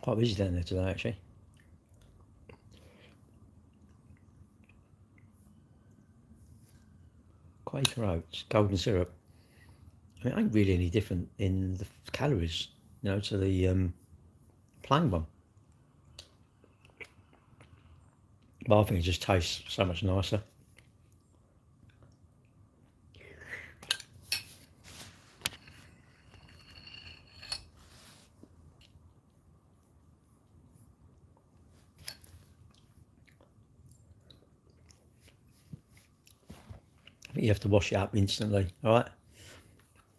Quite busy down there today, actually. Quaker oats, golden syrup. I mean, it ain't really any different in the calories, to the plain one. But I think it just tastes so much nicer. I think you have to wash it up instantly, all right?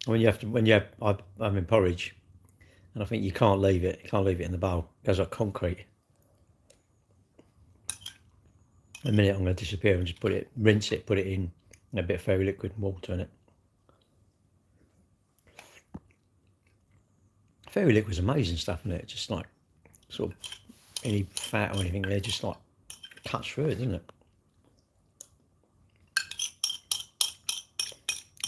I'm in porridge, and I think you can't leave it. You can't leave it in the bowl. It goes like concrete. In a minute, I'm going to disappear and just rinse it, put it in a bit of fairy liquid and water in it. Fairy liquid's amazing stuff, isn't it? Just like sort of any fat or anything there, just like cuts through it, doesn't it?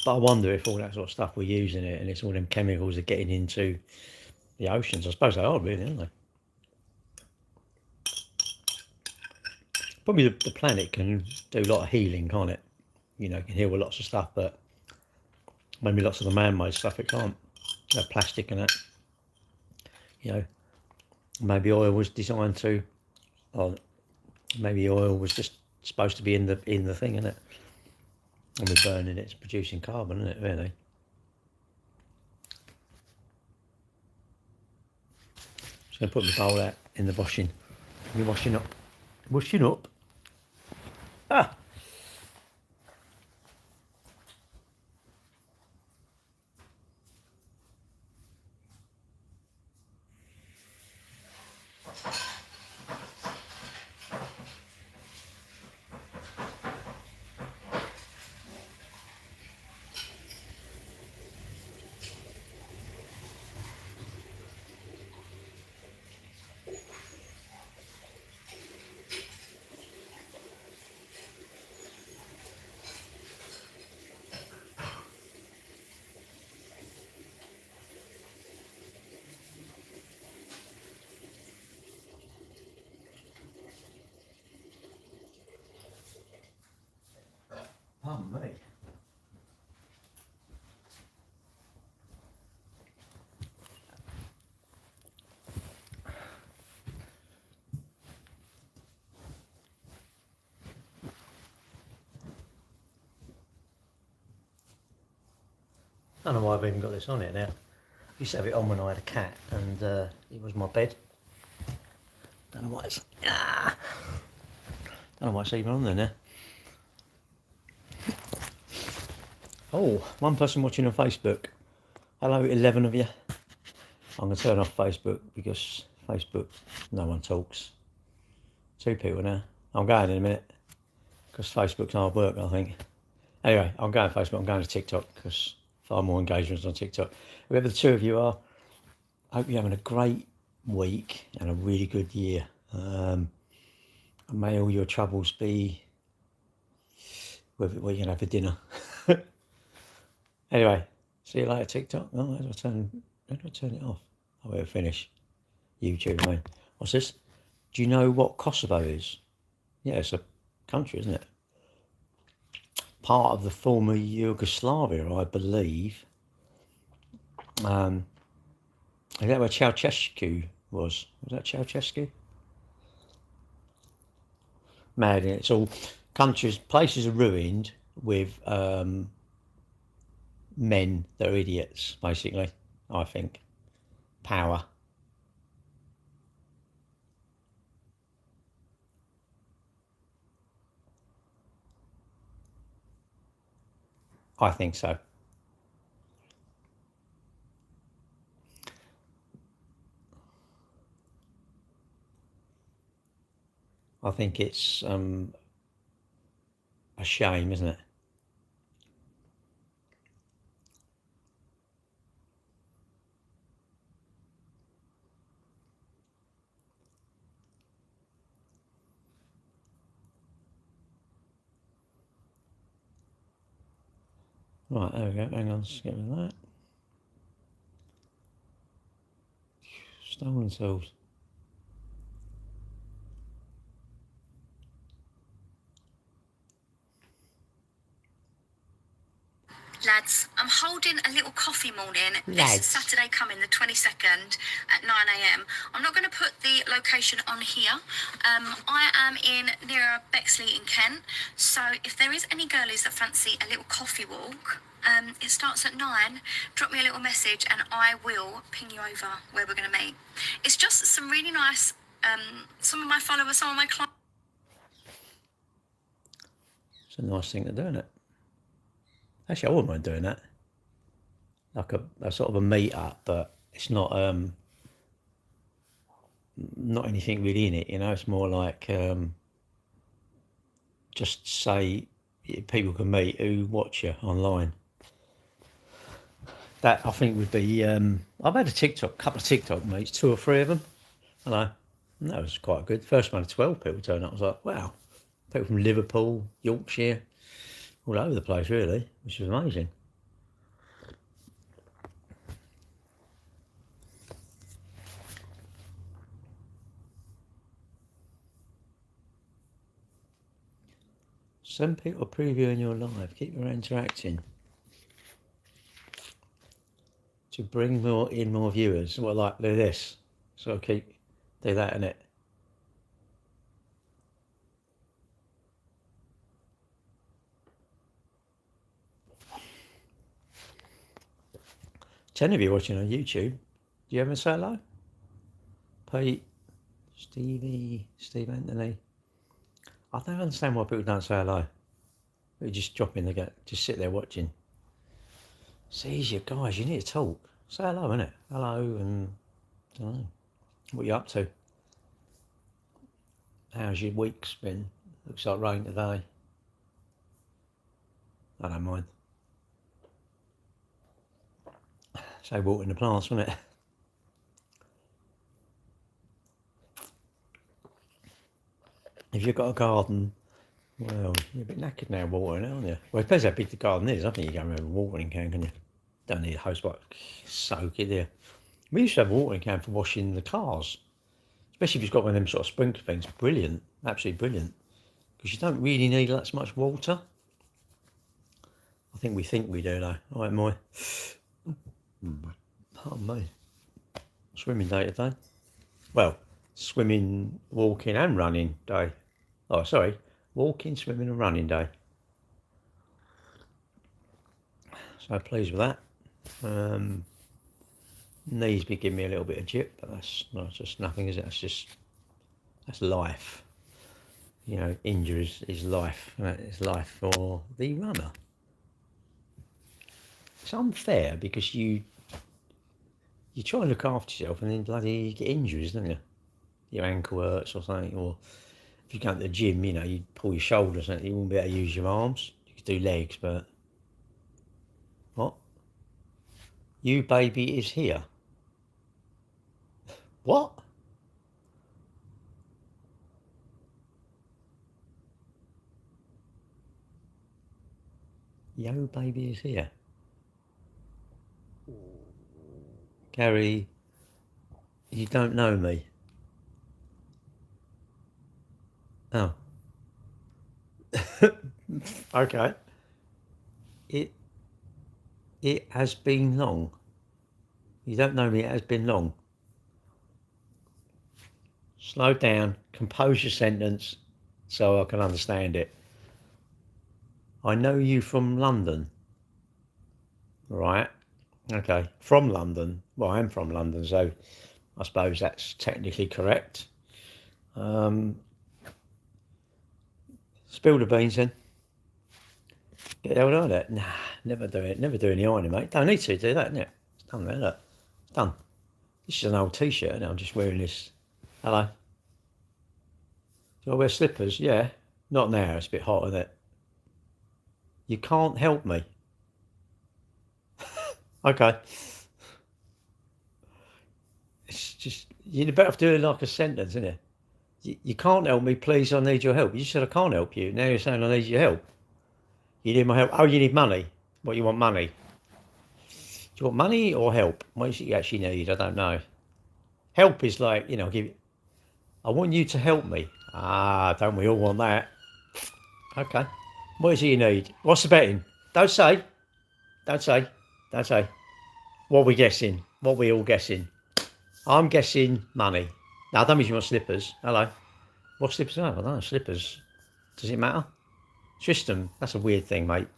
But I wonder if all that sort of stuff we're using it, and it's all them chemicals are getting into the oceans. I suppose they are, really, aren't they? Probably the planet can do a lot of healing, can't it? Can heal with lots of stuff, but maybe lots of the man-made stuff it can't. Plastic and that. Maybe oil was designed to, or maybe oil was just supposed to be in the thing, isn't it? And we're burning it, it's producing carbon, isn't it, really? Just going to put the bowl out in the washing. You're washing up. Washing up. Ah! Pardon me. I don't know why I've even got this on it now. I used to have it on when I had a cat, and it was my bed. Don't know why it's don't know why it's even on there now. Oh, one person watching on Facebook. Hello, 11 of you. I'm going to turn off Facebook because Facebook, no one talks. 2 people now. I'm going in a minute because Facebook's hard work, I think. Anyway, I'm going to Facebook. I'm going to TikTok because far more engagements on TikTok. Whoever the 2 of you are, I hope you're having a great week and a really good year. May all your troubles be with what you're going to have for dinner. Anyway, see you later, TikTok. Oh, how do I turn it off? I better finish. YouTube, mate. What's this? Do you know what Kosovo is? Yeah, it's a country, isn't it? Part of the former Yugoslavia, I believe. Is that where Ceausescu was? Was that Ceausescu? Mad, it's all places are ruined with men that are idiots, basically, I think. Power. I think so. I think it's a shame, isn't it? Right, there we go. Hang on, let's get rid of that. Stolen souls. Lads, I'm holding a little coffee morning Lads. this Saturday coming, the 22nd at 9 a.m. I'm not going to put the location on here. I am in near Bexley in Kent. So if there is any girlies that fancy a little coffee walk, it starts at 9. Drop me a little message and I will ping you over where we're going to meet. It's just some really nice, some of my followers, some of my clients. It's a nice thing to do, isn't it? Actually, I wouldn't mind doing that. Like a sort of a meet-up, but it's not anything really in it, you know. It's more like just say people can meet who watch you online. That I think would be. I've had a couple of TikTok mates, 2 or 3 of them. Hello, and that was quite good. First one, 12 people turned up. I was like, wow, people from Liverpool, Yorkshire, all over the place, really, which was amazing. Some people are previewing your live. Keep your interacting to bring more viewers. Well, like do this, so do that in it. Ten of you watching on YouTube. Do you ever say hello? Pete, Stevie, Steve Anthony. I don't understand why people don't say hello. They just drop in, just sit there watching. It's easier, guys. You need to talk. Say hello, innit? Hello, and I don't know. What you up to? How's your week's been? Looks like rain today. I don't mind. Say watering the plants, wouldn't it? If you've got a garden, well, you're a bit knackered now watering it, aren't you? Well, it depends how big the garden is. I think you can have a watering can, can you? Don't need a hose pipe. Soak it there. We used to have a watering can for washing the cars, especially if you've got one of them sort of sprinkler things. Brilliant, absolutely brilliant, because you don't really need that much water. I think we do though. All right, Moy. Pardon me. Swimming day today. Well, swimming, walking and running day. Oh, sorry. Walking, swimming and running day. So pleased with that. Knees be giving me a little bit of jip, but that's just nothing, is it? That's life. You know, injuries is life. It's life for the runner. It's unfair because you try and look after yourself and then bloody you get injuries, don't you? Your ankle hurts or something, or if you go to the gym, you know, you pull your shoulders and you won't be able to use your arms. You could do legs, but what? You baby is here. What? Yo baby is here. Gary, you don't know me. Oh. Okay. It has been long. You don't know me, it has been long. Slow down, compose your sentence so I can understand it. I know you from London. Right. Okay. From London. Well, I am from London, so I suppose that's technically correct. Spill the beans then. Get the hell out of that. Nah, never do it. Never do any ironing, mate. Don't need to do that, innit? It's done there, look. It's done. This is an old t-shirt, and I'm just wearing this. Hello. Do I wear slippers? Yeah. Not now, it's a bit hot, isn't it? You can't help me. Okay. It's just, you'd better do it like a sentence, isn't it? You can't help me, please, I need your help. You said I can't help you. Now you're saying I need your help. You need my help. Oh, you need money. What, you want money? Do you want money or help? What is it you actually need? I don't know. Help is like, you know, I want you to help me. Ah, don't we all want that? Okay. What is it you need? What's the betting? Don't say. Don't say. Don't say. What are we guessing? What are we all guessing? I'm guessing money. Now, I don't mean you want slippers. Hello. What slippers are? I don't know. Slippers. Does it matter? System. That's a weird thing, mate.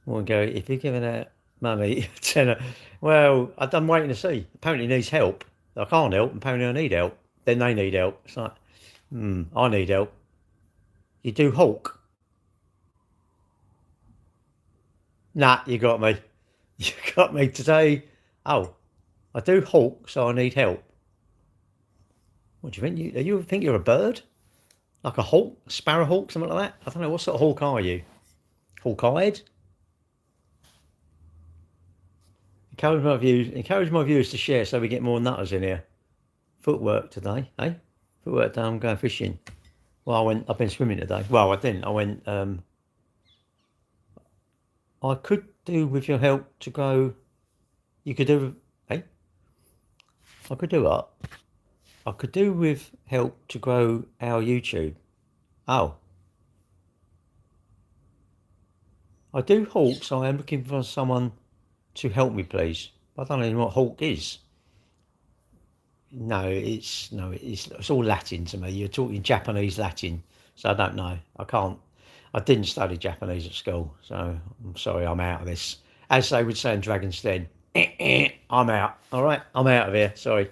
We'll go, if you're giving out money, tenner. Well, I'm waiting to see. Apparently needs help. I can't help. Apparently I need help. Then they need help. It's like, I need help. You do Hulk? Nah, you got me. You got me today. Oh, I do Hulk, so I need help. What do you think? You think you're a bird? Like a hawk? A sparrow hawk? Something like that? I don't know. What sort of hawk are you? Hawk-eyed? Encourage my viewers to share so we get more nutters in here. Footwork today, eh? Footwork today, I'm going fishing. Well, I've been swimming today. Well, I didn't. I went, I could do with your help to go, you could do, eh? I could do what? I could do with help to grow our YouTube. Oh. I do Hulk, so I am looking for someone to help me, please. I don't know what Hulk is. No, it's all Latin to me. You're talking Japanese Latin, so I don't know. I didn't study Japanese at school, so I'm sorry, I'm out of this. As they would say in Dragon's Den, I'm out. All right, I'm out of here. Sorry.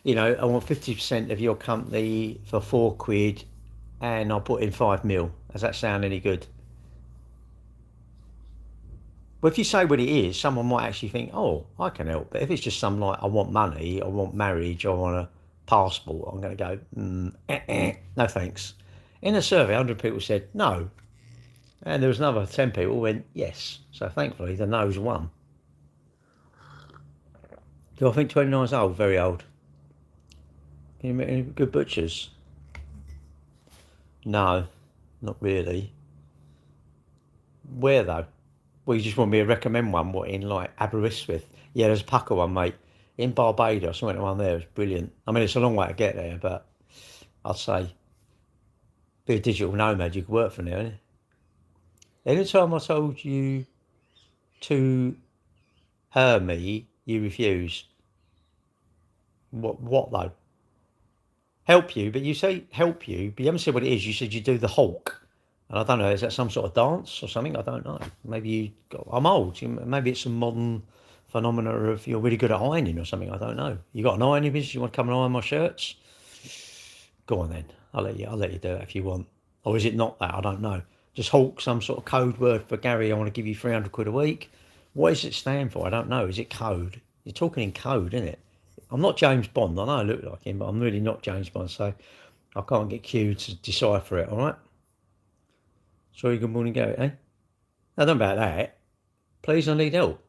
You know, I want 50% of your company for £4, and I'll put in 5 mil. Does that sound any good? Well, if you say what it is, someone might actually think, oh, I can help. But if it's just some like, I want money, I want marriage, I want a passport, I'm going to go, no thanks. In a survey, 100 people said no. And there was another 10 people who went yes. So thankfully, the no's won. Do I think 29 is old? Very old. Can you make any good butchers? No, not really. Where though? Well, you just want me to recommend one, what, in like Aberystwyth? Yeah, there's a pucker one, mate. In Barbados, I went to one there, it was brilliant. I mean, it's a long way to get there, but I'd say, be a digital nomad, you could work from there, innit? Any time I told you to her me, you refuse. What though? Help you, but you say help you, but you haven't said what it is. You said you do the Hulk. And I don't know, is that some sort of dance or something? I don't know. Maybe I'm old. Maybe it's a modern phenomena of you're really good at ironing or something. I don't know. You got an ironing business? You want to come and iron my shirts? Go on then. I'll let you do it if you want. Or is it not that? I don't know. Just Hulk, some sort of code word for Gary. I want to give you £300 a week. What does it stand for? I don't know. Is it code? You're talking in code, isn't it? I'm not James Bond. I know I look like him, but I'm really not James Bond. So I can't get Q to decipher it. All right. Sorry, good morning, Gary, eh? Now, don't about that. Please, I need help.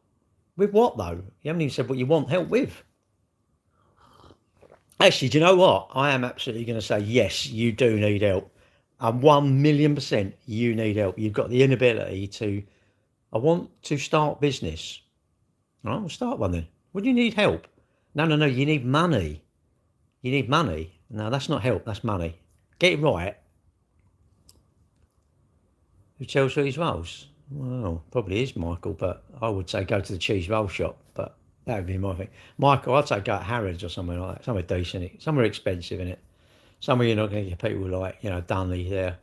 With what, though? You haven't even said what you want help with. Actually, do you know what? I am absolutely going to say, yes, you do need help. And 1,000,000% you need help. You've got the inability to, I want to start business. All right, we'll start one then. What do you need help? No, you need money. You need money. No, that's not help, that's money. Get it right. Who sells cheese rolls? Well, probably is Michael, but I would say go to the cheese roll shop, but that would be my thing. Michael, I'd say go to Harrods or somewhere like that, somewhere decent, somewhere expensive in it. Somewhere you're not going to get people like, Dunley there,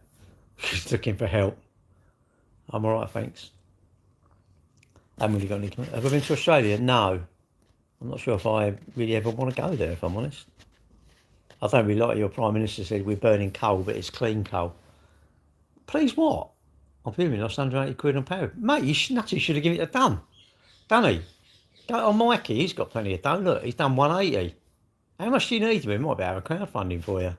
just looking for help. I'm all right, thanks. I haven't really got any. Have I been to Australia? No. I'm not sure if I really ever want to go there, if I'm honest. I don't really like your Prime Minister said we're burning coal, but it's clean coal. Please what? I'm feeling lost £180 on power. Mate, you should have given it a done. Done he? Go on Mikey, he's got plenty of dough. Look, he's done 180. How much do you need to be? Might be out of crowdfunding for you.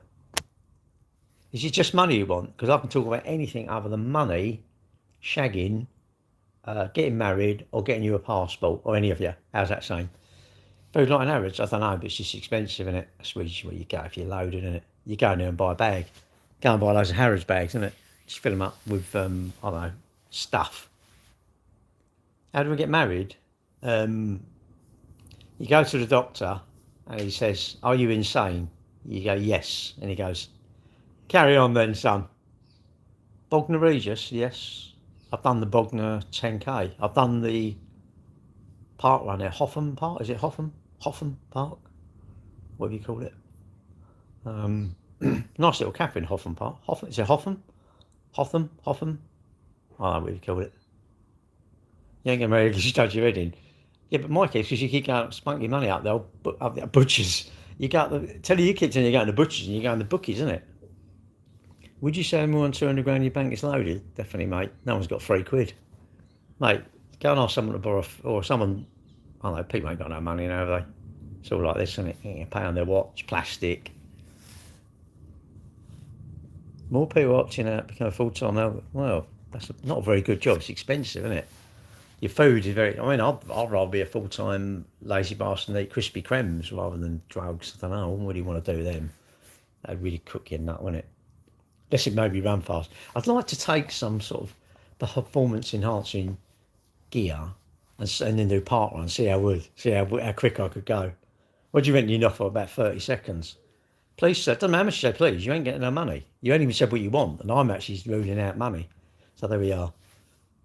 Is it just money you want? Because I can talk about anything other than money, shagging, getting married, or getting you a passport, or any of you. How's that saying? Food like an average, I don't know, but it's just expensive, isn't it? That's where you go if you're loaded, isn't it? You go in there and buy a bag. Go and buy loads of Harrods bags, isn't it? Just fill them up with, I don't know, stuff. How do we get married? You go to the doctor and he says, are you insane? You go, yes. And he goes, carry on then, son. Bognor Regis, yes. I've done the Bognor 10K. I've done the park run there, Hotham Park, is it Hotham? Hotham Park? Whatever you call it. Nice little cafe in Hotham Park. Hotham, is it Hotham? Hotham? Hotham? I don't know what you call it. You ain't going to really judge your head in. Yeah, but my case, because you keep going spunk your money out there, up the butchers. You go tell your kids and you're going to butchers and you're going to bookies, isn't it? Would you say more than 200 grand in your bank is loaded? Definitely, mate. No one's got £3. Mate, go and ask someone to borrow, or someone, I don't know, people ain't got no money now, have they? It's all like this, isn't it? You pay on their watch, plastic. More people opting out become a full-time helper. Well, that's not a very good job. It's expensive, isn't it? Your food is very... I mean, I'd rather be a full-time lazy bastard and eat Krispy Kremes rather than drugs. I don't know. What do you want to do with them? That'd really cook your nut, wouldn't it? Unless it made me run fast. I'd like to take some sort of performance-enhancing gear and then do park run, see how quick I could go. What do you reckon you're off for about 30 seconds? Please, sir, doesn't matter how much you say please, you ain't getting no money. You ain't even said what you want, and I'm actually ruling out money. So there we are.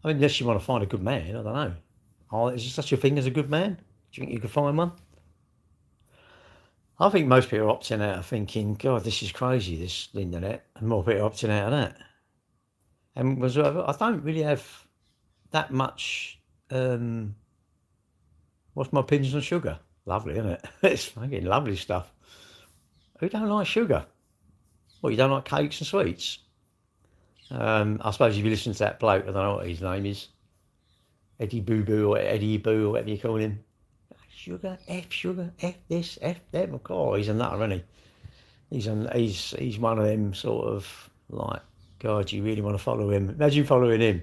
I mean, unless you want to find a good man, I don't know. Oh, is there such a thing as a good man? Do you think you could find one? I think most people are opting out of thinking, God, this is crazy, this internet, and more people are opting out of that. And I don't really have that much. What's my opinions on sugar? Lovely, isn't it? It's fucking lovely stuff. Who don't like sugar? Well, you don't like cakes and sweets? I suppose if you listen to that bloke, I don't know what his name is, Eddie Boo Boo or Eddie Boo or whatever you call him. Sugar, F this, F them. Of course, he's a nutter, isn't he? He's one of them sort of like, God, you really want to follow him? Imagine following him.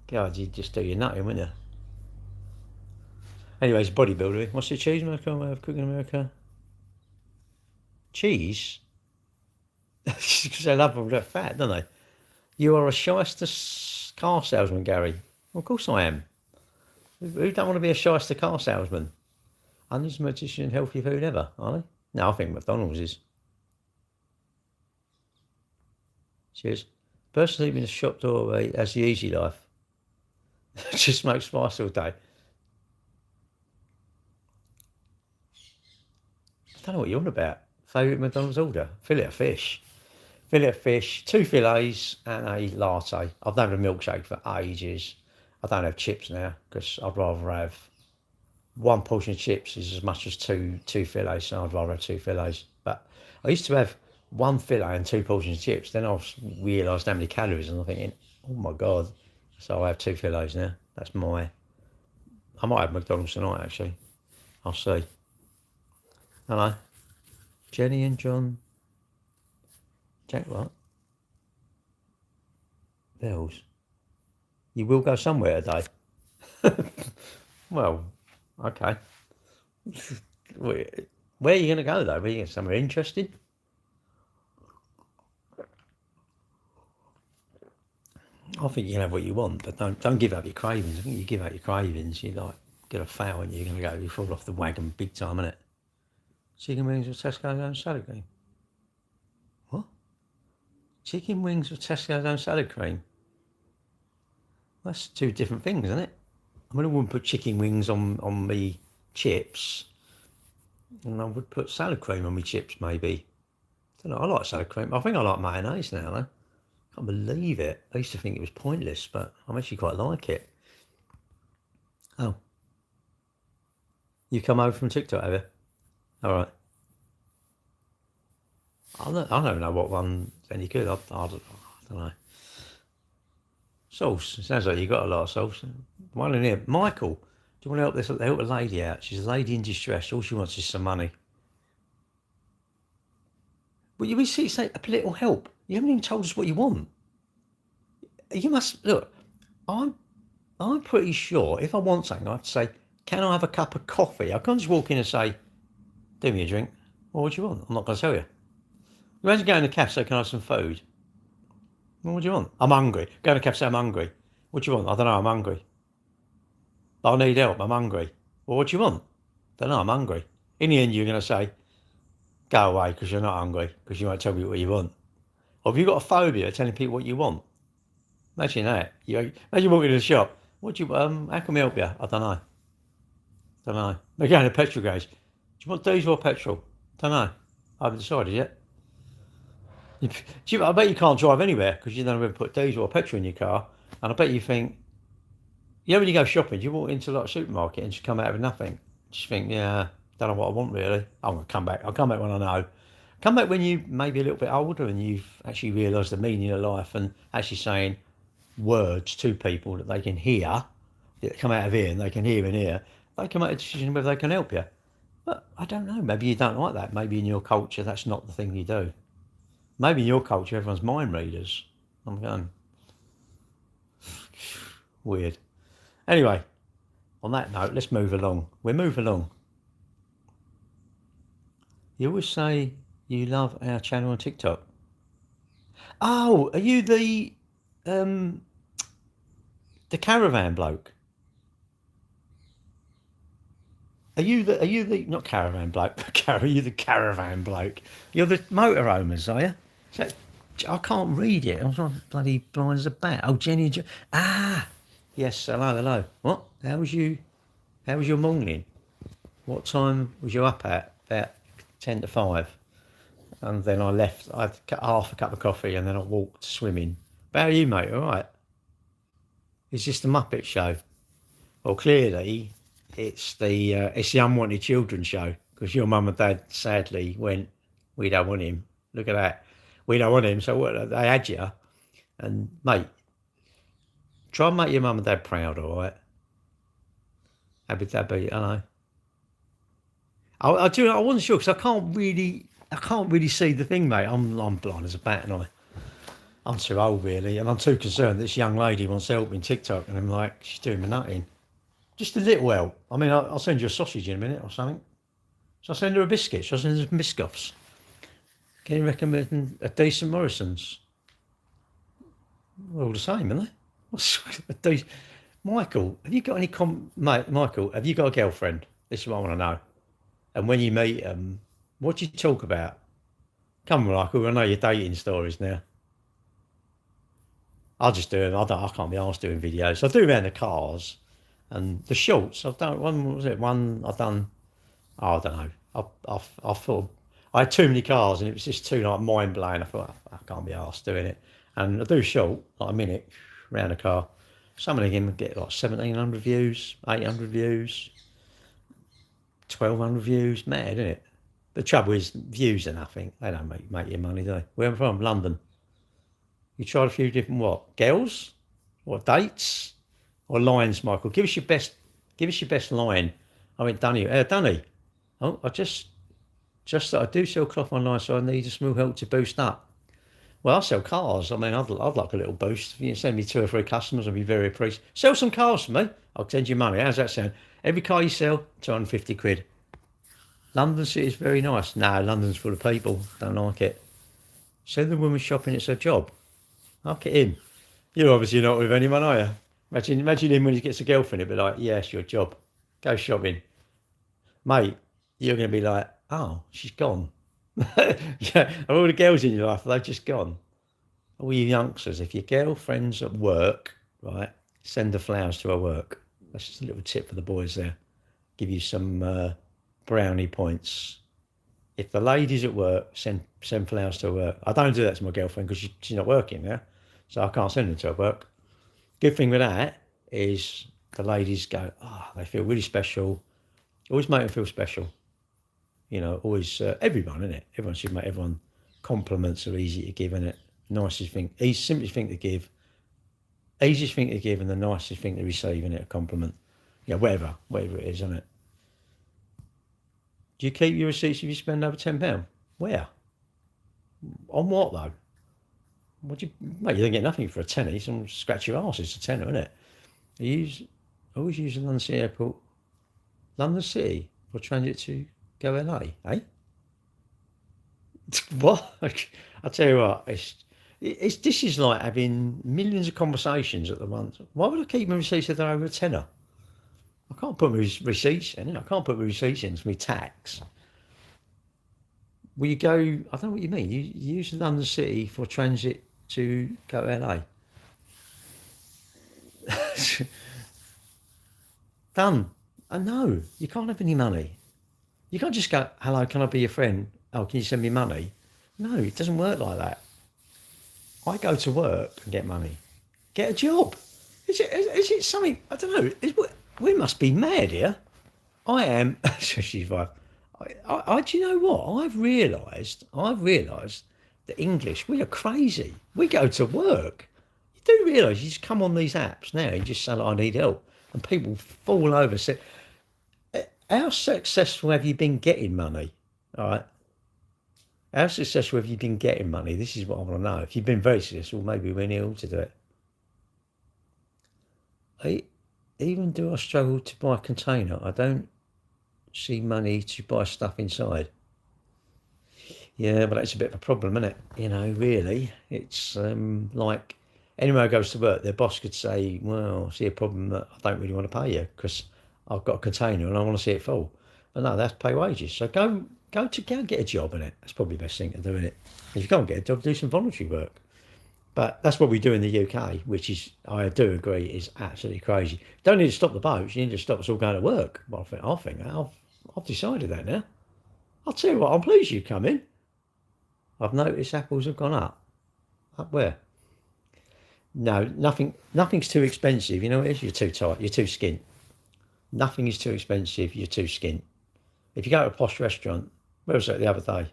God, you'd just do your nutting, wouldn't you? Anyways, bodybuilder. What's the cheese maker way of cooking in America? Cheese? Because they love all that fat, don't they? You are a shyster car salesman, Gary. Well, of course I am. Who don't want to be a shyster car salesman? Unnutrition and healthy food ever, are they? No, I think McDonald's is. Cheers. Person sleeping in a shop doorway has the easy life. Just smokes spice all day. I don't know what you're on about. Favourite McDonald's order? Fillet of fish. Fillet of fish, 2 fillets and a latte. I've not had a milkshake for ages. I don't have chips now because I'd rather have 1 portion of chips is as much as two fillets, so I'd rather have 2 fillets. But I used to have 1 fillet and 2 portions of chips. Then I realised how many calories, and I'm thinking, oh my God. So I have 2 fillets now. That's I might have McDonald's tonight, actually. I'll see. Hello. Jenny and John. Jack what? Bells. You will go somewhere today. Well, okay. Where are you going to go, though? Are you going somewhere interesting? I think you can have what you want, but don't give up your cravings. I think you give up your cravings, you like get a foul and you're going to you fall off the wagon big time, innit? Chicken wings with Tesco's own salad cream. What? Chicken wings with Tesco's own salad cream? That's 2 different things, isn't it? I mean, I wouldn't put chicken wings on me chips, and I would put salad cream on me chips, maybe. I don't know, I like salad cream. I think I like mayonnaise now, though. I can't believe it. I used to think it was pointless, but I actually quite like it. Oh. You come over from TikTok, have you? All right. I don't know what one's any good. I don't know. Sauce. It sounds like you got a lot of sauce. One in here. Michael, do you want to help a lady out? She's a lady in distress. All she wants is some money. But you say a little help. You haven't even told us what you want. You must look. I'm pretty sure if I want something, I have to say, can I have a cup of coffee? I can't just walk in and say, do me a drink. Well, what do you want? I'm not going to tell you. Imagine going to the cafe, say, can I have some food? Well, what do you want? I'm hungry. Go to the cafe, say, I'm hungry. What do you want? I don't know, I'm hungry. I need help, I'm hungry. Well, what do you want? I don't know, I'm hungry. In the end, you're going to say, go away because you're not hungry, because you won't tell me what you want. Or have you got a phobia of telling people what you want? Imagine that. Imagine walking to the shop. What do you how can we help you? I don't know. Don't know. They're going to petrol garage. Do you want diesel or petrol? Don't know. I haven't decided yet. I bet you can't drive anywhere because you don't know whether to put diesel or petrol in your car. And I bet you think, when you go shopping, you walk into like a supermarket and just come out with nothing. Just think, yeah, don't know what I want really. I'm going to come back. I'll come back when I know. Come back when you maybe a little bit older and you've actually realised the meaning of life and actually saying words to people that they can hear, that come out of here and they can hear in here. They can make a decision whether they can help you. But I don't know. Maybe you don't like that. Maybe in your culture, that's not the thing you do. Maybe in your culture, everyone's mind readers. I'm going, weird. Anyway, on that note, let's move along. We'll move along. You always say you love our channel on TikTok. Oh, are you the caravan bloke? Are you the not caravan bloke? Are you the caravan bloke? You're the motorhomes, are you? So, I can't read it. I was bloody blind as a bat. Oh, Jenny. Yes. Hello. What? How was your morning? What time was you up at? About 10 to 5. And then I left. I'd cut half a cup of coffee and then I walked swimming. But how are you, mate? All right. It's just a Muppet show. Well, clearly, it's the unwanted children show because your mum and dad sadly went, we don't want him. Look at that. We don't want him. So what? They had you. And, mate, try and make your mum and dad proud, all right? That'd be, I know. I do. I wasn't sure because I can't really see the thing, mate. I'm blind as a bat, and I'm too old really, and I'm too concerned. This young lady wants help in TikTok, and I'm like, she's doing me nutting. Just a little help. I mean, I'll send you a sausage in a minute or something. So I send her a biscuit. So I send her some biscoffs. Can you recommend a decent Morrison's? They're all the same, aren't they? What's a decent? Michael, have you got any Michael, have you got a girlfriend? This is what I want to know. And when you meet them, what do you talk about? Come on, Michael, I know your dating stories now. I'll just do them. I can't be asked doing videos. I do around the cars and the shorts. I've done one I've done. Oh, I don't know. I thought I had too many cars and it was just too like mind blowing. I thought I can't be asked doing it. And I do short like a minute around the car. Some of them get like 1,700 views, 800 views, 1,200 views. Mad, isn't it? The trouble is, views are nothing. They don't make you money, do they? Where I'm from, London. You tried a few different what? Girls? Or dates? Or lines, Michael? Give us your best line. I went, Dunny. Oh, I just that I do sell cloth online, so I need a small help to boost up. Well, I sell cars. I mean, I'd like a little boost. If you can send me 2 or 3 customers, I'd be very appreciative. Sell some cars for me. I'll send you money. How's that sound? Every car you sell, 250 quid. London City is very nice. No, London's full of people. Don't like it. Send the woman shopping, it's her job. I'll get in. You're obviously not with anyone, are you? Imagine him when he gets a girlfriend, it'd be like, yeah, it's your job. Go shopping. Mate, you're going to be like, oh, she's gone. Yeah, all the girls in your life, they've just gone. All you youngsters, if your girlfriend's at work, right, send her flowers to her work. That's just a little tip for the boys there. Give you some brownie points. If the lady's at work, send flowers to her work. I don't do that to my girlfriend because she's not working now, so I can't send them to her work. Good thing with that is the ladies go, they feel really special. Always make them feel special. You know, always, everyone, innit? Everyone should make everyone. Compliments are easy to give, innit? Nicest thing, simplest thing to give, easiest thing to give, and the nicest thing to receive, innit? A compliment. Yeah, whatever it is, innit? Do you keep your receipts if you spend over £10? Where? On what though? Mate, you don't get nothing for a tenner. You can scratch your arse. It's a tenner, isn't it? Always use the London City Airport. London City for transit to go LA, eh? What? I tell you what, this is like having millions of conversations at the once. Why would I keep my receipts if they're over a tenner? I can't put my receipts in. I can't put my receipts in. It's my tax. Will you go? I don't know what you mean. You use London City for transit to go to LA. Done. No, you can't have any money. You can't just go, hello, can I be your friend? Oh, can you send me money? No, it doesn't work like that. I go to work and get money. Get a job. Is it something, I don't know, we must be mad here. I am, she's right. Do you know what? I've realised that English, we are crazy. We go to work. You do realise you just come on these apps now, you just say, like, I need help. And people fall over. Say, how successful have you been getting money? All right. How successful have you been getting money? This is what I want to know. If you've been very successful, maybe we need all to do it. Even do I struggle to buy a container? I don't see money to buy stuff inside. Yeah, but that's a bit of a problem, isn't it? You know, really. It's like anyone who goes to work, their boss could say, well, I see a problem that I don't really want to pay you because I've got a container and I want to see it full. But no, that's pay wages. So go and get a job in it. That's probably the best thing to do in it. If you can't get a job, do some voluntary work. But that's what we do in the UK, which is, I do agree, is absolutely crazy. Don't need to stop the boats. You need to stop us all going to work. Well, I think I've decided that now. I'll tell you what, I'm pleased you come in. I've noticed apples have gone up. Up where? No, nothing's too expensive. You know what it is? You're too tight. You're too skint. Nothing is too expensive. You're too skint. If you go to a posh restaurant, where was it the other day?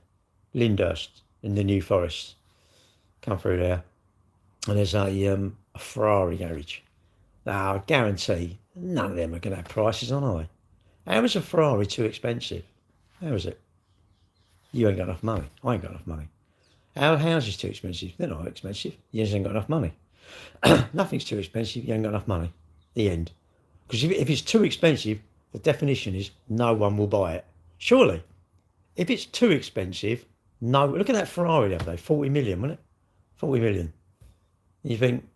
Lyndhurst in the New Forest. Come through there, and there's a Ferrari garage. Now, I guarantee none of them are going to have prices on, are they? How is a Ferrari too expensive? How is it? You ain't got enough money. I ain't got enough money. Our house is too expensive. They're not expensive. You just ain't got enough money. Nothing's too expensive. You ain't got enough money. The end. Because if it's too expensive, the definition is no one will buy it. Surely. If it's too expensive, no. Look at that Ferrari the other day. 40 million, wasn't it? 40 million. You think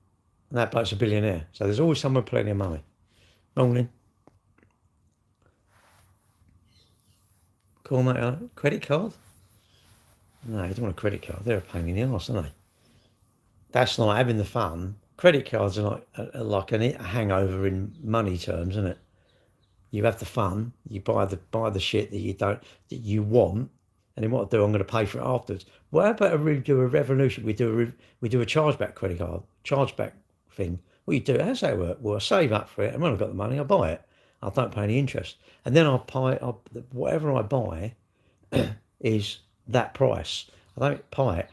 that bloke's a billionaire. So there's always someone with plenty of money. Morning. Call mate, credit card? No, you don't want a credit card. They're a pain in the arse, aren't they? That's not having the fun. Credit cards are like a hangover in money terms, isn't it? You have the fun. You buy the shit that you want, and then what I do, I'm going to pay for it afterwards. Well, how about we do a revolution? We do a chargeback credit card, chargeback thing. What you do? How's that work? Well, I save up for it, and when I've got the money, I buy it. I don't pay any interest, and then whatever I buy is that price. I don't buy it.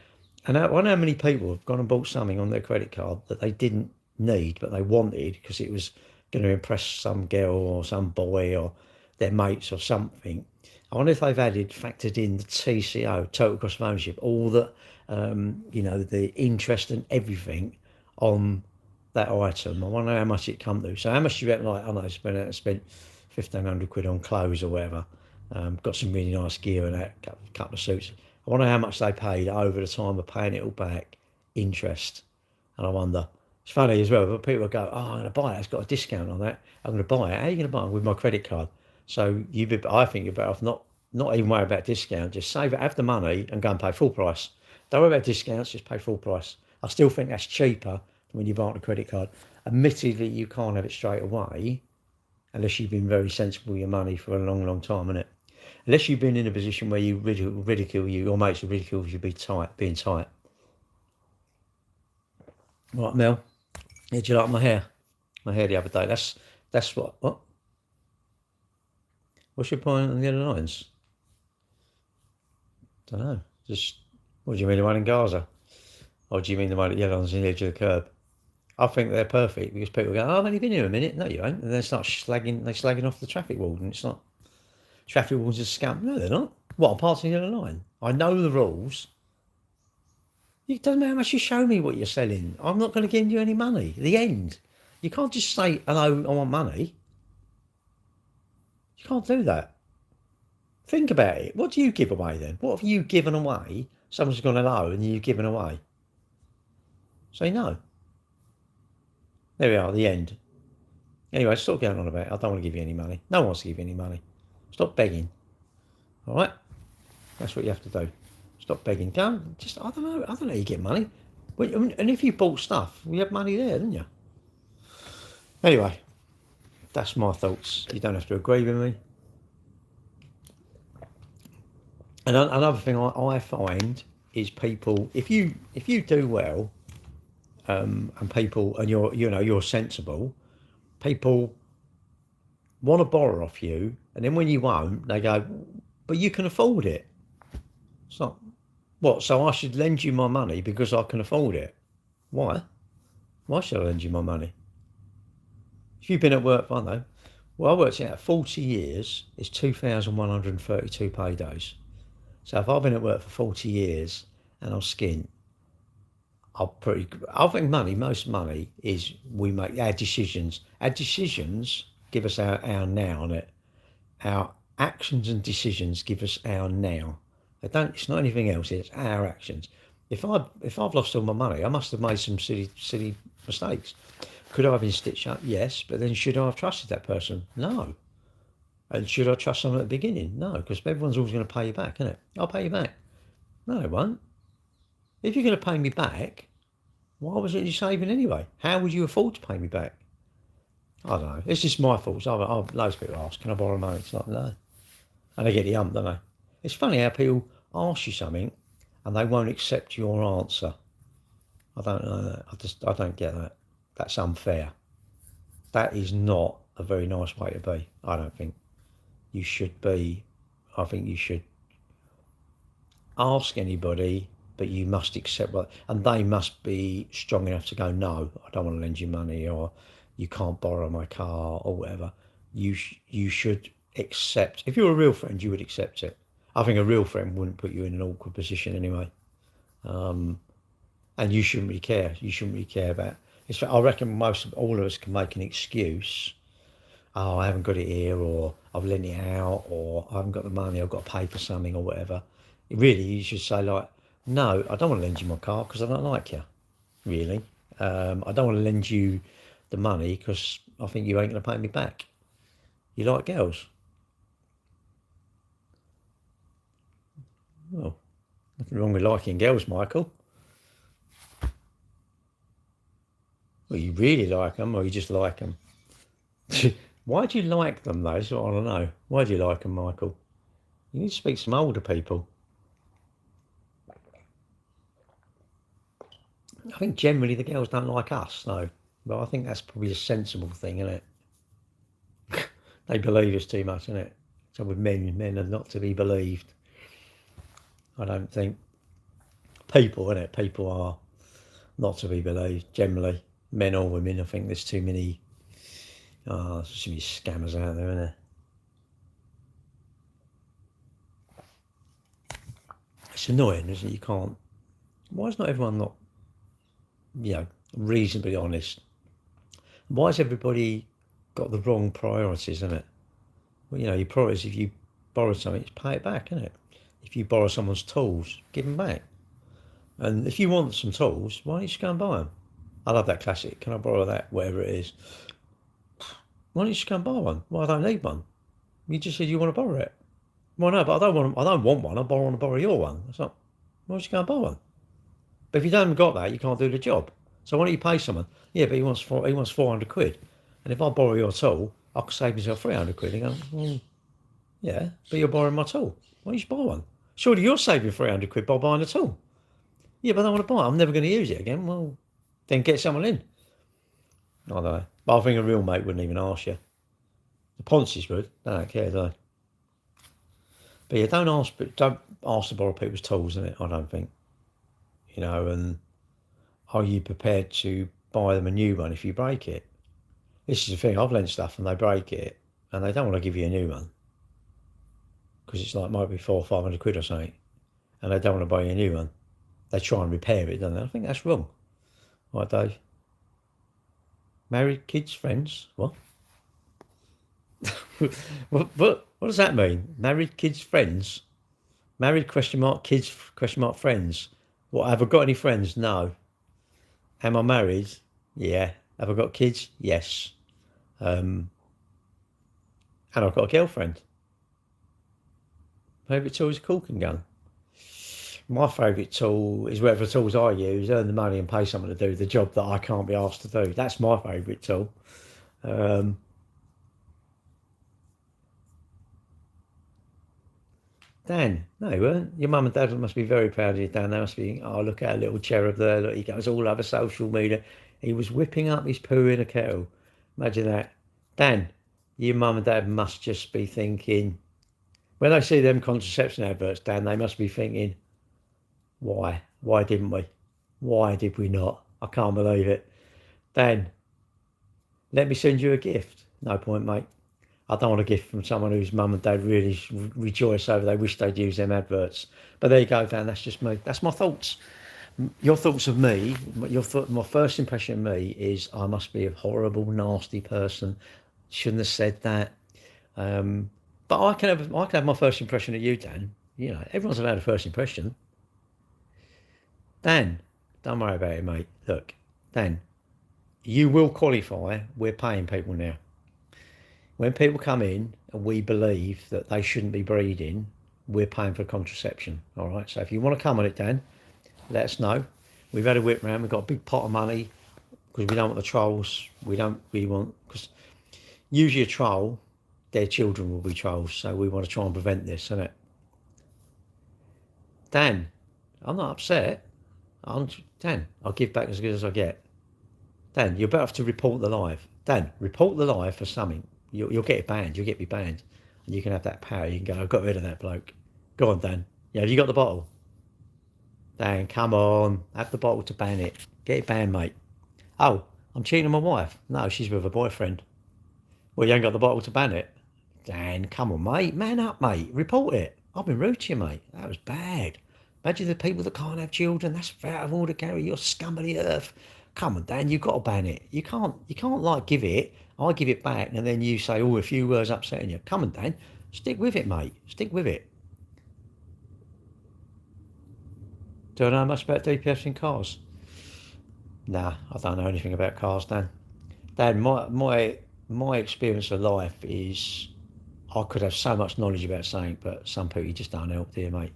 And I wonder how many people have gone and bought something on their credit card that they didn't need, but they wanted because it was going to impress some girl or some boy or their mates or something. I wonder if they've factored in the TCO, total cost of ownership, all the, the interest and everything on that item. I wonder how much it come to. So how much do you reckon, like, I don't know, spent 1,500 quid on clothes or whatever. Got some really nice gear and that, couple of suits. I wonder how much they paid over the time of paying it all back, interest. And I wonder, it's funny as well, but people go, oh, I'm going to buy it, it's got a discount on that. I'm going to buy it. How are you going to buy it? With my credit card. So I think you're better off not even worry about discount, just save it, have the money and go and pay full price. Don't worry about discounts, just pay full price. I still think that's cheaper than when you buy on a credit card. Admittedly, you can't have it straight away unless you've been very sensible with your money for a long, long time, innit? Unless you've been in a position where you ridicule you, your mates ridicule you being tight. Right, Mel, did you like my hair? My hair the other day. That's what? What's your point on the other lines? Don't know. Just, what do you mean, the one in Gaza? Or do you mean the one at the ones on the edge of the curb? I think they're perfect because people go, oh, I've only been here a minute. No, you ain't. And they start slagging off the traffic warden. It's not. Traffic wardens are scum. No, they're not. What, I'm passing the other line? I know the rules. It doesn't matter how much you show me what you're selling. I'm not going to give you any money. The end. You can't just say, hello, I want money. You can't do that. Think about it. What do you give away then? What have you given away? Someone's gone hello and you've given away. Say no. There we are, the end. Anyway, stop going on about it. I don't want to give you any money. No one wants to give you any money. Stop begging. All right? That's what you have to do. Stop begging. Go, just, I don't know how you get money. And if you bought stuff, you have money there, didn't you? Anyway, That's my thoughts. You don't have to agree with me. And another thing I find is people, if you do well, and people, and you're sensible, people want to borrow off you, and then when you won't, they go, but you can afford it. It's not, what, so I should lend you my money because I can afford it? Why? Why should I lend you my money? If you've been at work, I know. Well, I worked out 40 years is 2,132 paydays. So if I've been at work for 40 years and I'm skint, I think most money is we make our decisions. Our decisions give us our now on it. Our actions and decisions give us our now. It's not anything else, it's our actions. If I've lost all my money, I must have made some silly mistakes. Could I have been stitched up? Yes, but then should I have trusted that person? No. And should I trust someone at the beginning? No, because everyone's always going to pay you back, isn't it? I'll pay you back. No, it won't. If you're going to pay me back, why was it you saving anyway? How would you afford to pay me back? I don't know. It's just my thoughts. Loads of people ask, can I borrow money? It's like, no. And they get the hump, don't they? It's funny how people ask you something and they won't accept your answer. I don't know that. I don't get that. That's unfair. That is not a very nice way to be, I don't think. You should be, I think you should ask anybody, but you must accept what, and they must be strong enough to go, no, I don't want to lend you money, or you can't borrow my car, or whatever. You should accept. If you're a real friend, you would accept it. I think a real friend wouldn't put you in an awkward position anyway. And you shouldn't really care. You shouldn't really care about. I reckon all of us can make an excuse. Oh, I haven't got it here, or I've lent it out, or I haven't got the money, I've got to pay for something, or whatever. Really, you should say like, no, I don't want to lend you my car because I don't like you, really. I don't want to lend you the money because I think you ain't going to pay me back. You like girls? Well, nothing wrong with liking girls, Michael. Well, you really like them, or you just like them? Why do you like them, though? That's what I want to know. Why do you like them, Michael? You need to speak to some older people. I think generally the girls don't like us, though. But I think that's probably a sensible thing, isn't it? They believe us too much, isn't it? So with men are not to be believed. I don't think. People, isn't it? People are not to be believed, generally. Men or women, I think there's too many scammers out there, isn't there? It's annoying, isn't it? You can't. Why is not everyone not, reasonably honest? Why has everybody got the wrong priorities, isn't it? Well, your priorities, if you borrow something, it's pay it back, isn't it? If you borrow someone's tools, give them back. And if you want some tools, why don't you just go and buy them? I love that classic. Can I borrow that? Whatever it is. Why don't you just go and buy one? Well, I don't need one. You just said you want to borrow it. Well, no, but I don't want one. I want to borrow your one. That's not. Why don't you go and buy one? But if you haven't got that, you can't do the job. So why don't you pay someone? Yeah, but he wants 400 quid. And if I borrow your tool, I could save myself 300 quid. And go, well, yeah, but you're borrowing my tool. Why don't you buy one? Surely you're saving 300 quid by buying a tool. Yeah, but I don't want to buy it. I'm never going to use it again. Well, then get someone in. I don't know. But I think a real mate wouldn't even ask you. The Ponces would. They don't care, do they? But yeah, don't ask to borrow people's tools, innit? I don't think. And are you prepared to buy them a new one if you break it? This is the thing. I've lent stuff and they break it, and they don't want to give you a new one because it's like might be 400 or 500 quid or something, and they don't want to buy you a new one. They try and repair it, don't they? I think that's wrong. Right, Dave? Married, kids, friends? What? what does that mean? Married, kids, friends? Married, question mark, kids, question mark, friends. What, have I got any friends? No. Am I married? Yeah. Have I got kids? Yes. And I've got a girlfriend. Favourite tool is a caulking gun. My favourite tool is whatever tools I use, earn the money and pay someone to do the job that I can't be asked to do. That's my favourite tool. Dan, no, he weren't. Your mum and dad must be very proud of you, Dan. They must be, oh, look at our little cherub there. Look, he goes all over social media. He was whipping up his poo in a kettle. Imagine that. Dan, your mum and dad must just be thinking, when they see them contraception adverts, Dan, they must be thinking, why? Why didn't we? Why did we not? I can't believe it. Dan, let me send you a gift. No point, mate. I don't want a gift from someone whose mum and dad really rejoice over. They wish they'd use them adverts. But there you go, Dan. That's just me. That's my thoughts. Your thoughts of me. My first impression of me is I must be a horrible, nasty person. Shouldn't have said that. But I can have my first impression of you, Dan. You know, everyone's allowed a first impression. Dan, don't worry about it, mate. Look, Dan, you will qualify. We're paying people now. When people come in and we believe that they shouldn't be breeding, we're paying for contraception. All right. So if you want to come on it, Dan, let us know. We've had a whip round. We've got a big pot of money because we don't want the trolls. We don't really want, because usually a troll, their children will be trolls. So we want to try and prevent this, isn't it? Dan, I'm not upset. Dan, I'll give back as good as I get. Dan, you're better off to report the live. Dan, report the live for something. You'll get it banned. You'll get me banned. And you can have that power. You can go, I've got rid of that bloke. Go on, Dan. Yeah, have you got the bottle? Dan, come on. Have the bottle to ban it. Get it banned, mate. Oh, I'm cheating on my wife. No, she's with a boyfriend. Well, you ain't got the bottle to ban it. Dan, come on, mate. Man up, mate. Report it. I've been rude to you, mate. That was bad. Imagine the people that can't have children. That's out of order, Gary. You're scum of the earth. Come on, Dan. You've got to ban it. You can't like give it. I give it back, and then you say, oh, a few words upsetting you. Come on, Dan. Stick with it, mate. Stick with it. Do I know much about DPFs in cars? Nah, I don't know anything about cars, Dan. Dan, my experience of life is I could have so much knowledge about something, but some people just don't help, do you, mate?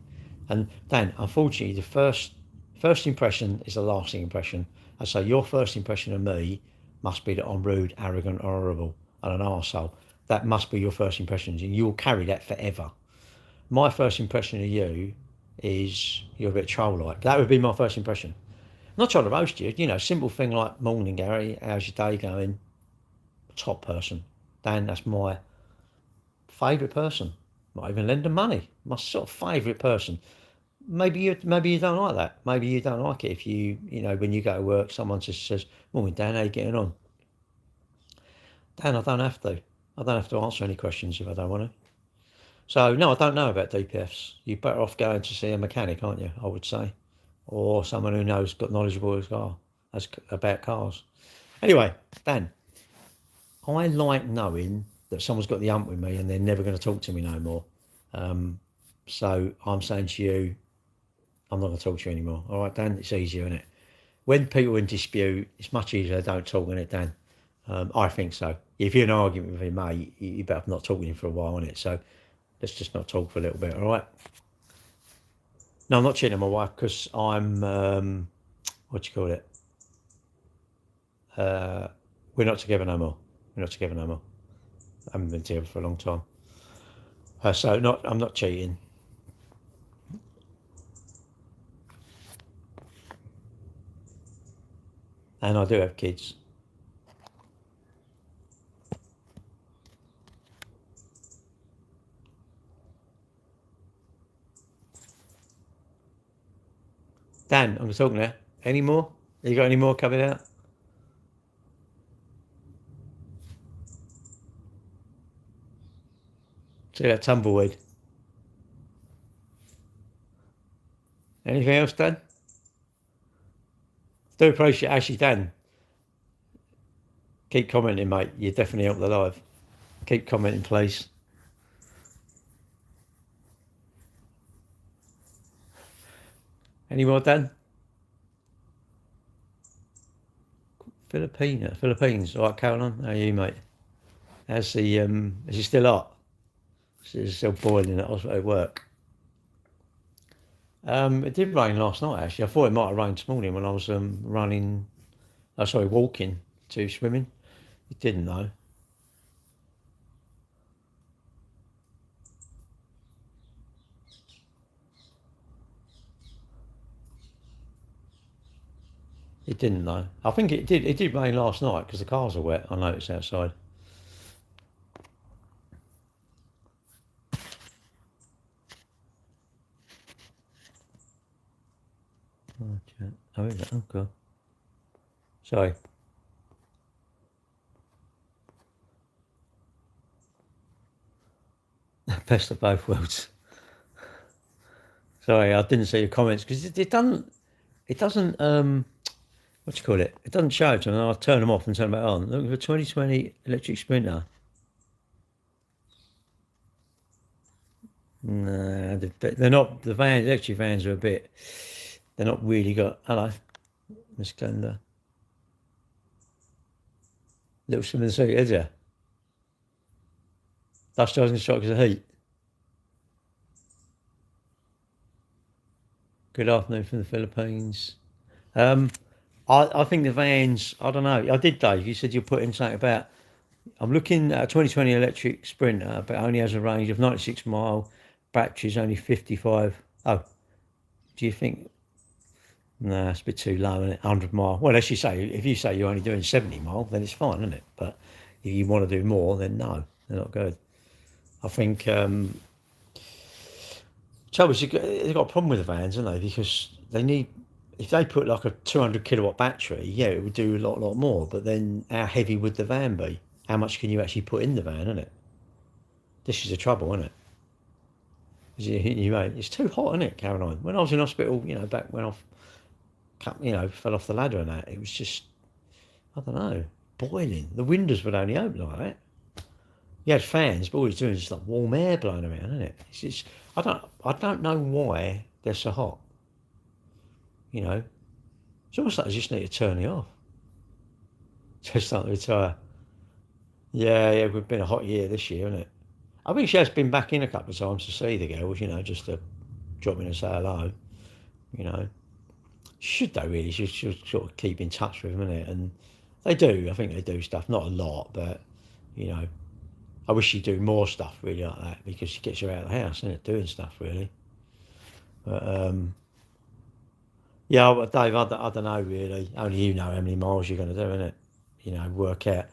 And Dan, unfortunately, the first impression is the lasting impression. And so your first impression of me must be that I'm rude, arrogant, horrible, and an arsehole. That must be your first impression, and you will carry that forever. My first impression of you is you're a bit troll-like. That would be my first impression. I'm not trying to roast you, you know, simple thing like, morning, Gary, how's your day going? Top person. Dan, that's my favourite person. Might even lend them money. My sort of favourite person. Maybe you don't like that. Maybe you don't like it if you know, when you go to work, someone just says, morning, Dan, how you getting on? Dan, I don't have to. I don't have to answer any questions if I don't want to. So, no, I don't know about DPFs. You're better off going to see a mechanic, aren't you, I would say. Or someone who knows, got knowledgeable about cars. Anyway, Dan, I like knowing that someone's got the hump with me and they're never going to talk to me no more. So I'm saying to you, I'm not going to talk to you anymore. All right, Dan? It's easier, isn't it? When people in dispute, it's much easier they don't talk, isn't it, Dan? I think so. If you're in an argument with him, mate, you better not talk to him for a while, innit? So let's just not talk for a little bit, all right? No, I'm not cheating on my wife because I'm, what do you call it? We're not together no more. We're not together no more. I haven't been together for a long time. So I'm not cheating. And I do have kids. Dan, I'm talking now. Any more? You got any more coming out? See that tumbleweed. Anything else, Dan? Do appreciate, actually, Dan. Keep commenting, mate. You definitely help the live. Keep commenting, please. Any more, Dan? Philippines. All right, Caroline. How are you, mate? How's the is it still hot? Is it still boiling at work? It did rain last night, actually. I thought it might have rained this morning when I was walking to swimming. It didn't, though. It didn't though. I think it did. It did rain last night because the cars are wet. I noticed outside. Oh, is it? Oh, God. Sorry. Best of both worlds. Sorry, I didn't see your comments because it doesn't. It doesn't. What do you call it? It doesn't show it to me. I'll turn them off and turn them back on. Looking for 2020 electric Sprinter. Nah, they're not. The vans, electric vans, are a bit. They're not really got. Hello, Miss Glenda. Little swimming suit, is ya? Dust charging shock because of heat. Good afternoon from the Philippines. Um, I think the vans. I don't know. I did, Dave. You said you're putting something about. I'm looking at a 2020 electric Sprinter, but it only has a range of 96 mile. Battery's only 55. Oh, do you think? Nah, it's a bit too low, isn't it? 100 mile. Well, as you say, if you say you're only doing 70 mile, then it's fine, isn't it? But if you want to do more, then no, they're not good. I think trouble is they've got a problem with the vans, haven't they? Because they need, if they put like a 200 kilowatt battery, yeah, it would do a lot more. But then how heavy would the van be? How much can you actually put in the van, isn't it? This is the trouble, isn't it? It's too hot, isn't it, Caroline? When I was in hospital, back when I fell off the ladder and that, it was just, I don't know, boiling. The windows would only open like that. You had fans, but all it's doing is just like warm air blowing around, isn't it? It's just, I don't know why they're so hot. It's almost like I just need to turn it off. Just like to retire. Yeah, we've been a hot year this year, isn't it? I think she has been back in a couple of times to see the girls, just to drop in and say hello. You know, should they really? Should sort of keep in touch with them, innit? And they do. I think they do stuff, not a lot, but you know, I wish she'd do more stuff really like that because she gets her out of the house, innit? Doing stuff really. But yeah, but Dave, I don't know really. Only you know how many miles you're going to do, innit? Work out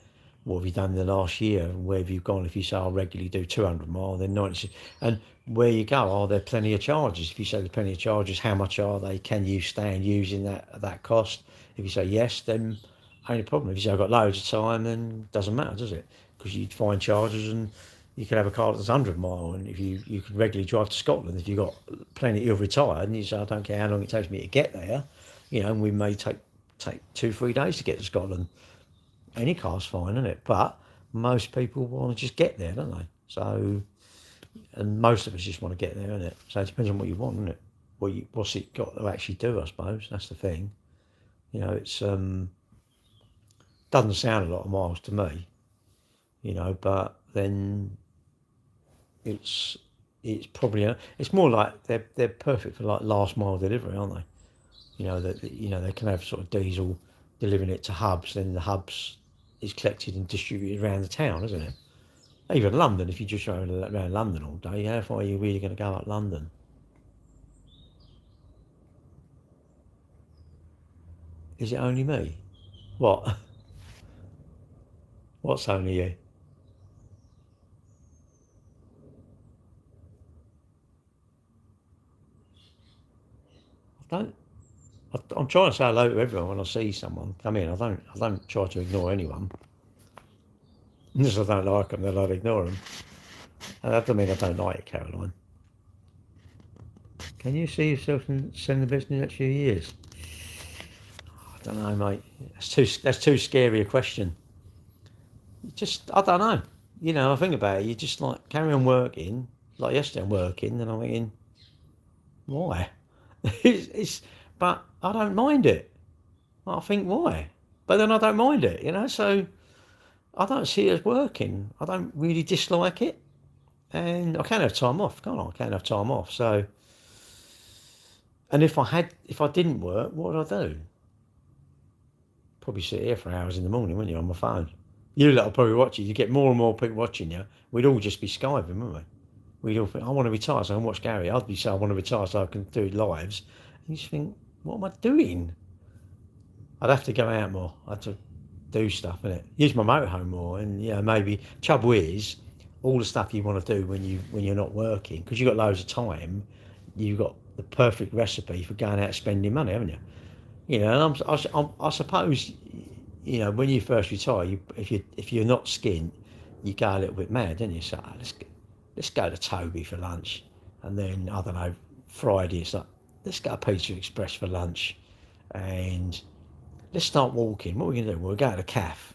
what have you done in the last year and where have you gone. If you say I regularly do 200 miles, then 90, and where you go, are there plenty of charges? If you say there's plenty of charges, how much are they? Can you stand using that cost? If you say yes, then ain't a problem. If you say I've got loads of time, then it doesn't matter, does it? Because you'd find charges and you could have a car that's 100 mile, and if you could regularly drive to Scotland, if you've got plenty, you're retired, and you say I don't care how long it takes me to get there, and we may take 2-3 days to get to Scotland. Any car's fine, isn't it? But most people want to just get there, don't they? So, and most of us just want to get there, isn't it? So it depends on what you want, isn't it? What's it got to actually do? I suppose that's the thing. It's doesn't sound a lot of miles to me, but then it's probably it's more like they're perfect for like last mile delivery, aren't they? That they can have sort of diesel delivering it to hubs, then the hubs is collected and distributed around the town, isn't it? Even London, if you just go around London all day, how far are you really going to go up London? Is it only me? What? What's only you? I don't. I'm trying to say hello to everyone when I see someone come in. I don't try to ignore anyone. Unless I don't like them, then I'll ignore them. And that doesn't mean I don't like you, Caroline. Can you see yourself in selling the business in the next few years? I don't know, mate. That's too scary a question. I don't know. I think about it. You just like carry on working. Like yesterday, I'm working, and I'm thinking, why? But I don't mind it. I think why? But then I don't mind it. So I don't see it as working. I don't really dislike it, and I can have time off, can't I? I can have time off. So, and if I didn't work, what would I do? Probably sit here for hours in the morning, wouldn't you, on my phone? You lot will probably watch it. You get more and more people watching you. We'd all just be skiving, wouldn't we? We'd all think, I want to retire so I can watch Gary. I'd be saying, I want to retire so I can do lives. And you just think, what am I doing? I'd have to go out more. I'd have to do stuff, innit? Use my motorhome more, and maybe. Trouble is, all the stuff you want to do when you're not working, because you've got loads of time. You've got the perfect recipe for going out spending money, haven't you? And I suppose, when you first retire, if you're not skint, you go a little bit mad, don't you? So let's go to Toby for lunch, and then I don't know, Friday it's like let's go to Pizza Express for lunch, and let's start walking. What are we gonna do? We'll go to the cafe.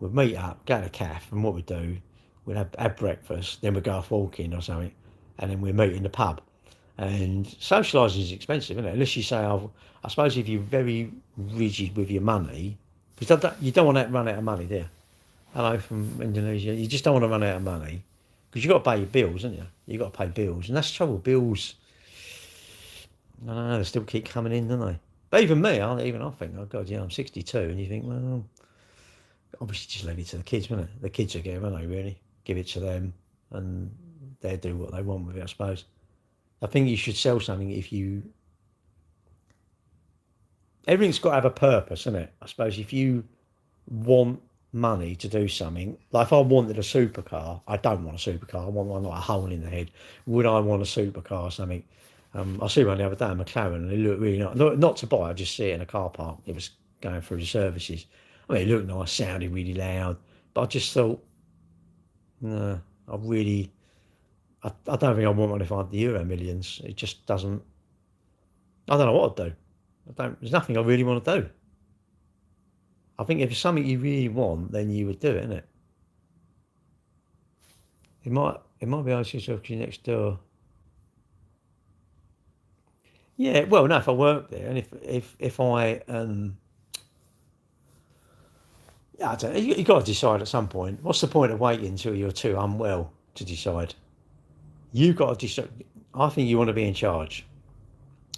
We'll meet up, go to the cafe, and what we do, we'll have breakfast, then we'll go off walking or something, and then we'll meet in the pub. And socialising is expensive, isn't it? Unless you say, I suppose if you're very rigid with your money, because you don't want to run out of money, do you? Hello from Indonesia. You just don't want to run out of money because you've got to pay your bills, haven't you? You've got to pay bills. And that's the trouble. Bills, I don't know, they still keep coming in, don't they? But even me, I think, oh God, I'm 62. And you think, well, obviously just leave it to the kids, wouldn't it? The kids are getting, won't they, really? Give it to them and they'll do what they want with it, I suppose. I think you should sell something everything's got to have a purpose, isn't it? I suppose if you want money to do something, like if I wanted a supercar, I don't want a supercar, I want one like a hole in the head. Would I want a supercar or something? I see one the other day, a McLaren, and it looked really nice. Not to buy, I just see it in a car park. It was going through the services. I mean, it looked nice, sounded really loud, but I just thought, no, I don't think I want one if I had the Euro Millions. It just doesn't. I don't know what I'd do. There's nothing I really want to do. I think if it's something you really want, then you would do it, innit? It might be asking yourself because you're next door. Yeah, well, no, if I work there and if I yeah, I don't know, you got to decide at some point. What's the point of waiting until you're too unwell to decide? You've got to decide. I think you want to be in charge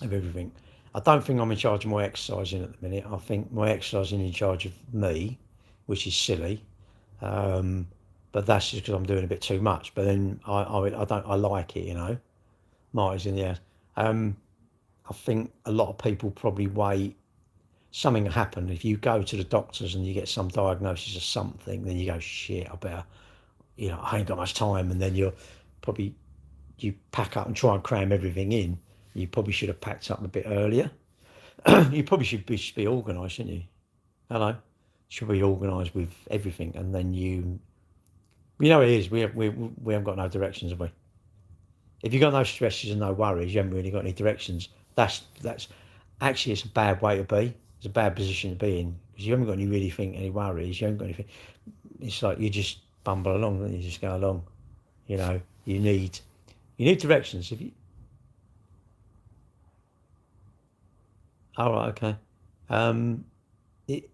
of everything. I don't think I'm in charge of my exercising at the minute. I think my exercising is in charge of me, which is silly. But that's just because I'm doing a bit too much. But then I like it, Marty's in the house. I think a lot of people probably wait. Something happened. If you go to the doctors and you get some diagnosis of something, then you go, shit, I better, I ain't got much time. And then you pack up and try and cram everything in. You probably should have packed up a bit earlier. You probably should be organised, shouldn't you? Hello? Should be organised with everything. And then it is. We haven't got no directions, have we? If you've got no stresses and no worries, you haven't really got any directions. That's actually, it's a bad way to be. It's a bad position to be in because you haven't got any worries. You haven't got anything. It's like you just bumble along, don't you? Just go along. You need directions. If you, all right, okay. It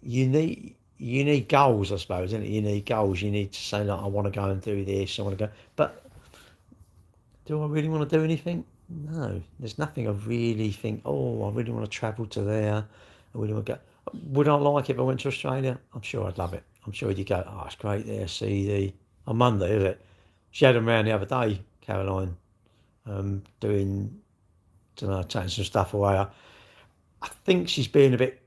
you need goals, I suppose, isn't it? You need goals. You need to say, like, I want to go and do this. I want to go, but do I really want to do anything? No, there's nothing I really think. Oh, I really want to travel to there. I really want to go. Would I like it if I went to Australia? I'm sure I'd love it. I'm sure you'd go, oh, it's great there. See on Monday, is it? She had them around the other day, Caroline, doing, taking some stuff away. I think she's being a bit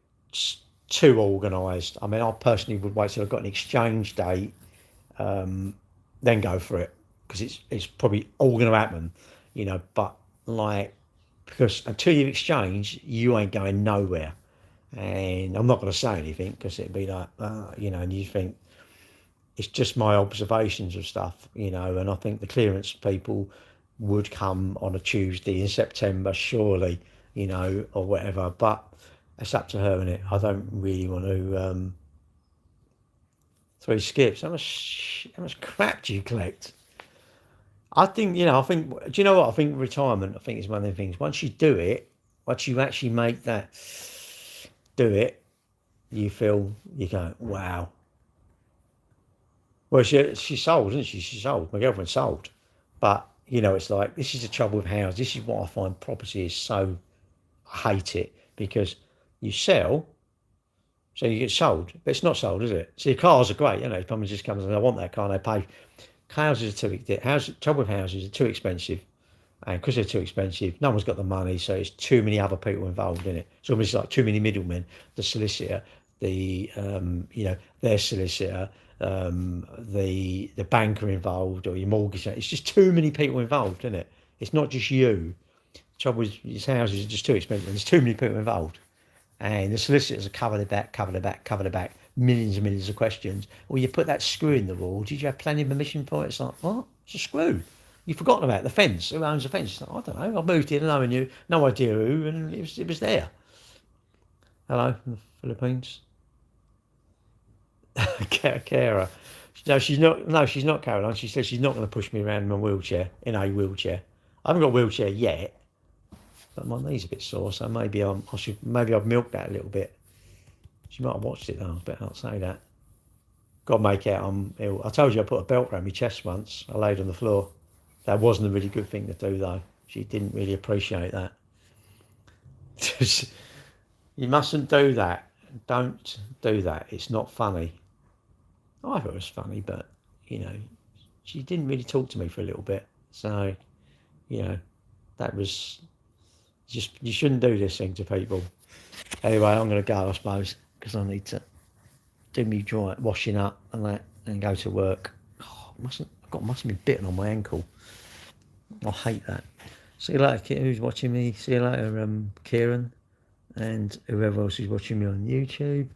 too organised. I mean, I personally would wait till I've got an exchange date, then go for it because it's probably all going to happen, But like, because until you've exchanged, you ain't going nowhere. And I'm not going to say anything because it'd be like, and you think it's just my observations of stuff, and I think the clearance people would come on a Tuesday in September, surely, or whatever. But it's up to her, innit? I don't really want to. 3 skips. How much crap do you collect? I think, do you know what? I think retirement, is one of the things. Once you do it, once you actually make that, do it, you go, wow. Well, she sold, isn't she? She sold. My girlfriend sold. But, it's like, this is the trouble with houses. This is what I find property is so, I hate it because you sell, so you get sold, but it's not sold, is it? See, cars are great, someone just comes and I want that car and they pay. Houses are trouble with houses are too expensive. And because they're too expensive, no one's got the money, so it's too many other people involved in it. It's almost like too many middlemen. The solicitor, the their solicitor, the banker involved, or your mortgage. It's just too many people involved, isn't it? It's not just you. The trouble is, these houses are just too expensive. There's too many people involved, and the solicitors are cover the back, millions and millions of questions. Well, you put that screw in the wall. Did you have planning permission for it? It's like, what? It's a screw. You've forgotten about the fence. Who owns the fence? Like, I don't know. I moved here, no idea who, and it was there. Hello, from the Philippines. Kara. No, she's not. No, she's not, Caroline. She says she's not going to push me around in my wheelchair. In a wheelchair. I haven't got a wheelchair yet, but my knee's a bit sore, so maybe I've milked that a little bit. She might have watched it though. I better not say that. Got to make out I'm ill. I told you I put a belt around my chest once. I laid on the floor. That wasn't a really good thing to do though. She didn't really appreciate that. You mustn't do that. Don't do that. It's not funny. I thought it was funny, but she didn't really talk to me for a little bit. So, that was just, you shouldn't do this thing to people. Anyway, I'm going to go, I suppose, because I need to do me washing up and that, and go to work. Oh, must have been bitten on my ankle. I hate that. See you later, who's watching me. See you later, Kieran, and whoever else is watching me on YouTube.